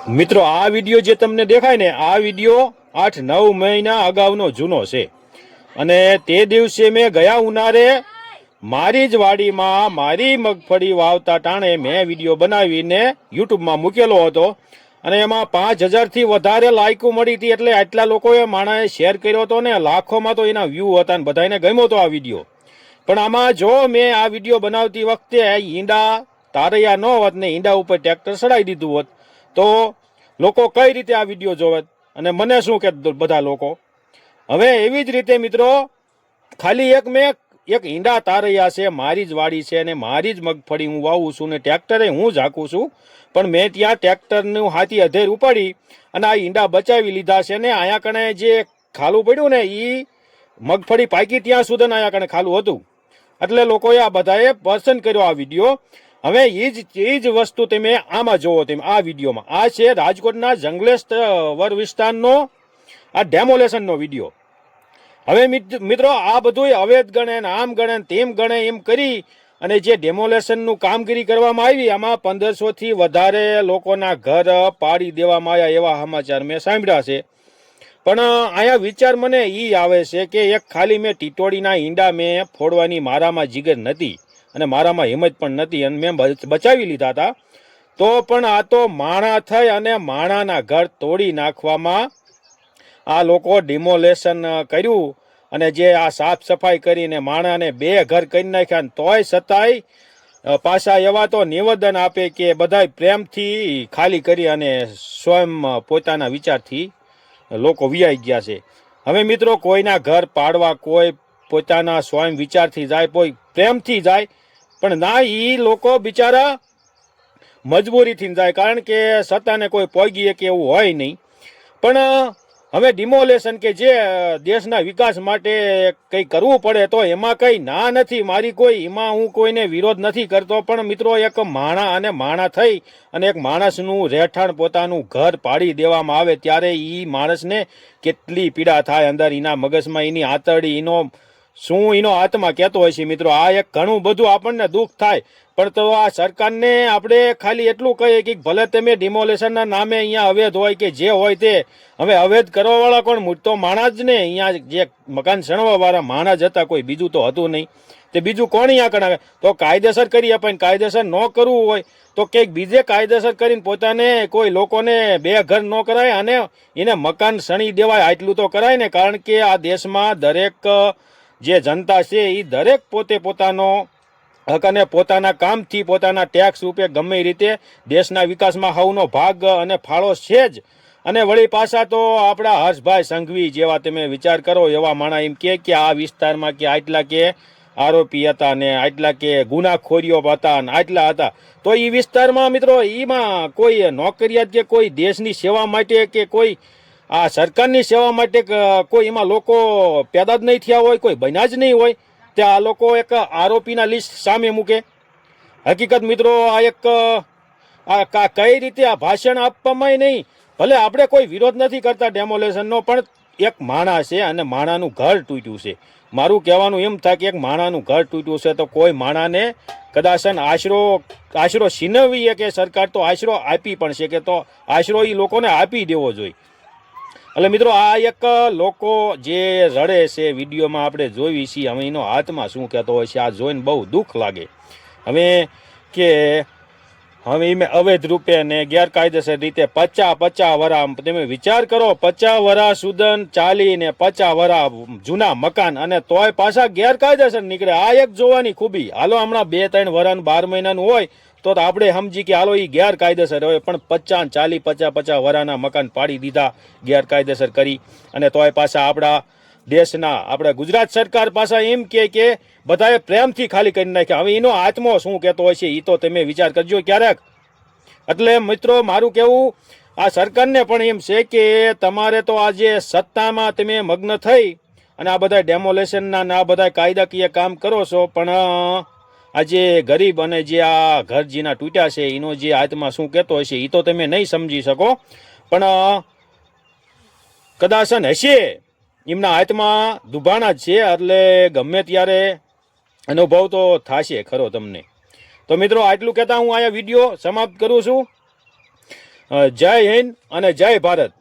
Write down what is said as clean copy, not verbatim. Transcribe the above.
મિત્રો આ વિડીયો જે તમને દેખાય ને આ વિડીયો 8-9 મહિના અગાઉનો જૂનો છે અને તે દિવસે મેં ગયા ઉનાળે મારી જ વાડીમાં મારી મગફળી વાવતા ટાણે મેં વિડીયો બનાવીને યુટ્યુબમાં મૂકેલો હતો અને એમાં 5000થી વધારે લાઈકો મળી હતી એટલે આટલા લોકોએ માણસે શેર કર્યો હતો ને લાખોમાં તો એના વ્યૂ હતા ને બધાને ગમ્યો હતો આ વિડીયો। પણ આમાં જો મેં આ વિડીયો બનાવતી વખતે ઈંડા તારૈયા ન હોત ને ઈંડા ઉપર ટ્રેક્ટર ચડાવી દીધું હોત તો લોકો કઈ રીતે આ વિડીયો જોવે અને મને શું કે બધા લોકો। હવે એવી જ રીતે મિત્રો ખાલી એક ઈંડા તારૈયા છે મારી જ વાડી છે અને મારી જ મગફળી હું વાવું છું ને ટ્રેક્ટરે હું જ હાંકું છું પણ મેં ત્યાં ટ્રેક્ટરનું હાથી અધેર ઉપાડી અને આ ઈંડા બચાવી લીધા છે ને અહીંયા કણે જે ખાલું પડ્યું ને એ મગફળી પાકી ત્યાં સુધી અહીંયા કણે ખાલું હતું એટલે લોકોએ આ બધાએ પસંદ કર્યો આ વિડીયો। હવે એ જ વસ્તુ તમે આમાં જોવો તમે આ વિડીયોમાં આ છે રાજકોટના જંગલેશ્વર વિસ્તારનો આ ડેમોલેશનનો વિડીયો। હવે મિત્રો આ બધું અવૈધ ગણે ને આમ ગણે તેમ ગણે એમ કરી અને જે ડેમોલેશનનું કામગીરી કરવામાં આવી આમાં 1500થી વધારે લોકોના ઘર પાડી દેવામાં આવ્યા એવા સમાચાર મેં સાંભળ્યા છે। પણ અહીંયા વિચાર મને એ આવે છે કે એક ખાલી મેં ટીટોડીના ઈંડા મેં ફોડવાની મારામાં જીગર નથી અને મારામાં હિંમત પણ નથી અને મેં બચાવી લીધા હતા તો પણ આ તો માણા થઈ અને માણાના ઘર તોડી નાખવામાં આ લોકો ડિમોલેશન કર્યું અને જે આ સાફ સફાઈ કરીને માણાને 2 ઘર કરી નાખ્યા તોય છતાંય પાછા એવા તો નિવેદન આપે કે બધાય પ્રેમથી ખાલી કરી અને સ્વયં પોતાના વિચારથી લોકો વિયાઈ ગયા છે। હવે મિત્રો કોઈના ઘર પાડવા કોઈ પોતાના સ્વયં વિચારથી જાય કોઈ પ્રેમથી જાય પણ ના એ લોકો બિચારા મજબૂરીથી જાય કારણ કે સત્તાને કોઈ પોગીએ કે એવું હોય નહીં। પણ હવે ડિમોલેશન કે જે દેશના વિકાસ માટે કંઈ કરવું પડે તો એમાં કંઈ ના નથી મારી કોઈ એમાં હું કોઈને વિરોધ નથી કરતો પણ મિત્રો એક માણા અને માણા થઈ અને એક માણસનું રહેઠાણ પોતાનું ઘર પાડી દેવામાં આવે ત્યારે એ માણસને કેટલી પીડા થાય અંદર એના મગજમાં એની આંતરડી એનો આત્મા કહેતો હોય છે મિત્રો। આ એક ઘણું બધું આપણને દુઃખ થાય પણ તો આ સરકારને આપણે ખાલી એટલું કહીએ કે ભલે તમે ડિમોલેશનના નામે અહીંયા અવૈધ હોય કે જે હોય તે હવે અવૈધ કરવાવાળા કોણ તો માણા જ ને અહીંયા જે મકાન સણવાવાળા માણા જ હતા કોઈ બીજું તો હતું નહીં તે બીજું કોણ અહીંયા કરાવે તો કાયદેસર કરી આપે કાયદેસર ન કરવું હોય તો કંઈક બીજે કાયદેસર કરીને પોતાને કોઈ લોકોને 2 ઘર ન કરાય અને એને મકાન સણી દેવાય આટલું તો કરાય ને કારણ કે આ દેશમાં દરેક જે જનતા છે એ દરેક પોતે પોતાનો હક અને પોતાના કામથી પોતાના ટેક્સ રૂપે ગમે રીતે દેશના વિકાસમાં હવનો ભાગ અને ફાળો છે જ। અને વળી પાછા તો આપણા હર્ષભાઈ સંઘવી જેવા તમે વિચાર કરો એવા માણા એમ કે આ વિસ્તારમાં કે આટલા કે આરોપી હતા ને આટલા કે ગુનાખોરીઓ હતા ને આટલા હતા તો એ વિસ્તારમાં મિત્રો એમાં કોઈ નોકરિયાત કે કોઈ દેશની સેવા માટે કે કોઈ આ સરકારની સેવા માટે કોઈ એમાં લોકો પેદા જ નહીં થયા હોય કોઈ બન્યા જ નહીં હોય ત્યાં આ લોકો એક આરોપીના લિસ્ટ સામે મૂકે। હકીકત મિત્રો આ એક આ કઈ રીતે આ ભાષણ આપવામાં નહીં ભલે આપણે કોઈ વિરોધ નથી કરતા ડેમોલેશનનો પણ એક માણા છે અને માણાનું ઘર તૂટ્યું છે મારું કહેવાનું એમ થાય કે એક માણાનું ઘર તૂટ્યું છે તો કોઈ માણાને કદાચ આશરો છીનવીએ કે સરકાર તો આશરો આપી પણ છે કે તો આશરો એ લોકોને આપી દેવો જોઈએ। એટલે મિત્રો આ એક લોકો જે રડે છે વિડીયોમાં આપણે જોઈ છીએ હવે એનો હાથમાં શું કહેતો હોય છે આ જોઈને બહુ દુઃખ લાગે। હવે કે હવે એમ અવૈધ રૂપે ને ગેરકાયદેસર રીતે 50 વરા તમે વિચાર કરો 50 વરા સુધન ચાલીને 50 વરા જૂના મકાન અને તોય પાછા ગેરકાયદેસર નીકળે આ એક જોવાની ખૂબી। હાલો હમણાં 2-3 વરાનું 12 મહિનાનું હોય તો આપણે સમજી કે હાલો એ ગેરકાયદેસર હોય પણ 50 વરાના મકાન પાડી દીધા ગેરકાયદેસર કરી અને તોય પાછા આપણા દેશના આપણે ગુજરાત સરકાર પાછા એમ કે બધાએ પ્રેમથી ખાલી કરી નાખ્યા। હવે એનો આત્મો શું કહેતો હોય છે એ તો તમે વિચાર કરજો ક્યારેક। એટલે મિત્રો મારું કહેવું આ સરકારને પણ એમ છે કે તમારે તો આજે સત્તામાં તમે મગ્ન થઈ અને આ બધા ડેમોલેશનના ને આ બધા કાયદાકીય કામ કરો છો પણ આજે ગરીબ અને જે આ ઘર જેના તૂટ્યા છે એનો જે આત્મા શું કહેતો હશે એ તો તમે નહીં સમજી શકો પણ કદાચ હશે એમના હાથમાં દુભાણા જ છે એટલે ગમે ત્યારે અનુભવ તો થશે ખરો તમને। તો મિત્રો આટલું કહેતા હું અહીંયા વિડીયો સમાપ્ત કરું છું। જય હિન્દ અને જય ભારત.